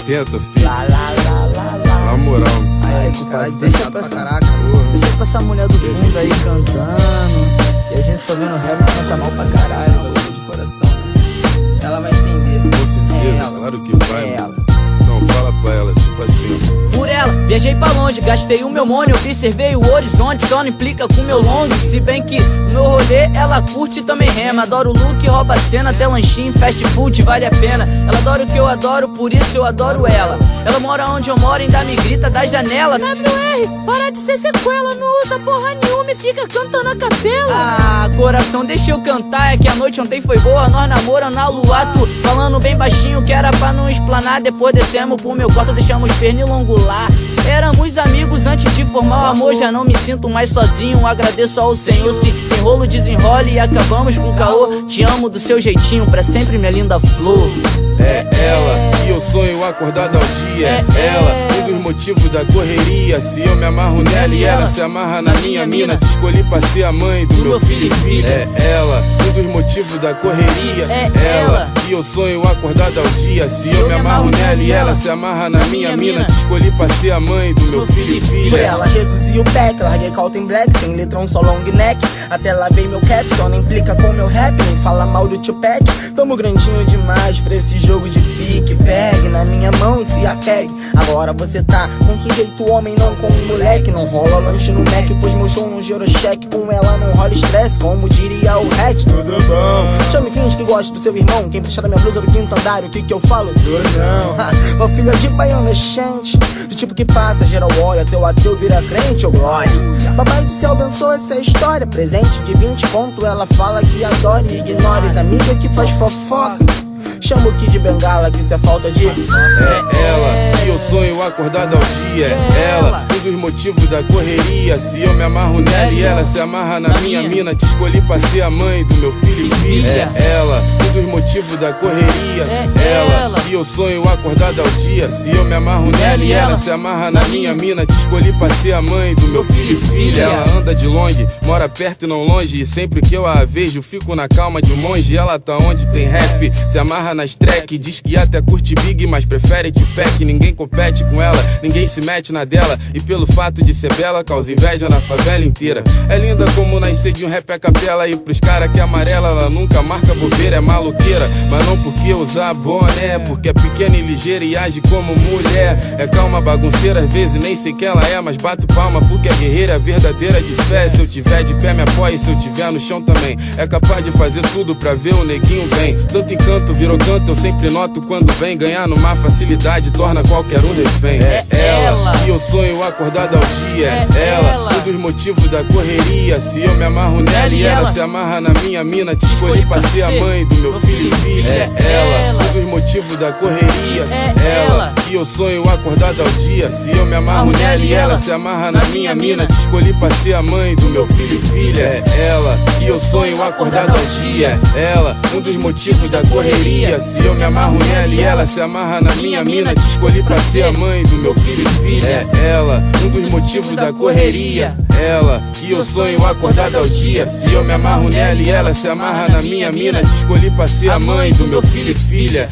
80, filho. Na moral. Aí, cara, deixa pra essa mulher do fundo aí cantando. E a gente só vendo rap canta mal pra caralho, de coração. Ela vai entender. Com certeza, claro que vai, mano. Então fala pra ela, tipo assim. Por ela, viajei pra longe, gastei o meu money, observei o horizonte, só não implica com o meu long. Se bem que no meu rolê ela curte e também rema. Adoro o look, rouba a cena, até lanchinho, fast food, vale a pena. Ela adora o que eu adoro, por isso eu adoro ela. Ela mora onde eu moro, ainda me grita da janela. WR, para de ser sequela, não usa porra nenhuma e fica cantando a capela. Ah, coração, deixa eu cantar, é que a noite ontem foi boa, nós namoramos na lua. Tu falando bem baixinho que era pra não explanar, depois descemos pro meu quarto, deixamos pernilongo lá. Éramos amigos antes de formar o amor, já não me sinto mais sozinho, agradeço ao Senhor. Se enrolo, desenrole e acabamos com o caô. Te amo do seu jeitinho, pra sempre minha linda flor. É ela, e eu sonho acordado ao dia. É ela, um dos motivos da correria. Se eu me amarro nela e ela se amarra na minha mina, te escolhi pra ser a mãe do meu filho e filha. É ela, um dos motivos da correria. É ela, e eu sonho acordado ao dia. Se eu me amarro nela e ela se amarra na minha mina, te escolhi pra ser a mãe do meu filho e filha. Por ela reduzi o back, larguei Calton Black, sem letrão só long neck. Até lavei meu cap, só não implica com meu rap, nem fala mal do Tupac. Tamo grandinho demais pra esse jogo de pique. Pegue na minha mão e se apegue. Agora você tá com um sujeito homem, não com um moleque. Não rola lanche no Mac, pois meu show não gerou cheque. Com ela não rola estresse, como diria o Hatch. Tudo bom? Chame fins que gosta do seu irmão. Quem puxar da minha blusa do quinto andar, o que que eu falo? Tudo não. Uma filha de baiana gente, do tipo que passa, geral olha, teu ateu vira crente, ô glória. Papai do céu abençoa essa história. Presente de 20 conto, ela fala que adora e ignora as amigas que faz fofoca. Chama o Kid de Bengala, que isso é falta de... É ela, e eu sonho acordado ao dia. É ela, um dos motivos da correria. Se eu me amarro nela e ela se amarra na minha mina, te escolhi pra ser a mãe do meu filho e filha. É ela, um dos motivos da correria. É ela, e eu sonho acordado ao dia. Se eu me amarro nela e ela se amarra na minha mina, te escolhi pra ser a mãe do meu filho e filha. Ela anda de longe, mora perto e não longe, e sempre que eu a vejo fico na calma de um monge. Ela tá onde tem rap, se amarra nas track, diz que até curte big, mas prefere Tupac. Ninguém compete com ela, ninguém se mete na dela, e pelo fato de ser bela, causa inveja na favela inteira. É linda como nascer de um rap a capela, e pros cara que é amarela, ela nunca marca bobeira, é maluqueira. Mas não porque usar boné, porque é pequena e ligeira e age como mulher. É calma, bagunceira, às vezes nem sei quem ela é, mas bato palma porque é guerreira verdadeira de fé. Se eu tiver de pé me apoia, e se eu tiver no chão também é capaz de fazer tudo pra ver o neguinho bem. Tanto encanto virou canto, eu sempre noto quando vem. Ganhar numa facilidade torna qualquer um refém. É ela, e eu sonho acordado ao dia. É ela, um dos motivos da correria. Se eu me amarro nela e ela se amarra na minha mina, te escolhi pra ser a mãe do meu filho e filha. É ela, um dos motivos da correria. É ela, e eu sonho acordado ao dia. Se eu me amarro nela e ela se amarra na minha mina, te escolhi pra ser a mãe do meu filho e filha. É ela, e eu sonho acordado ao dia. É ela, um dos motivos da correria. Se eu me amarro nela e ela se amarra na minha mina, te escolhi pra ser a mãe do meu filho e filha. É ela, um dos motivos da correria. Ela, e eu sonho acordado ao dia. Se eu me amarro nela e ela se amarra na minha mina, te escolhi pra ser a mãe do meu filho e filha.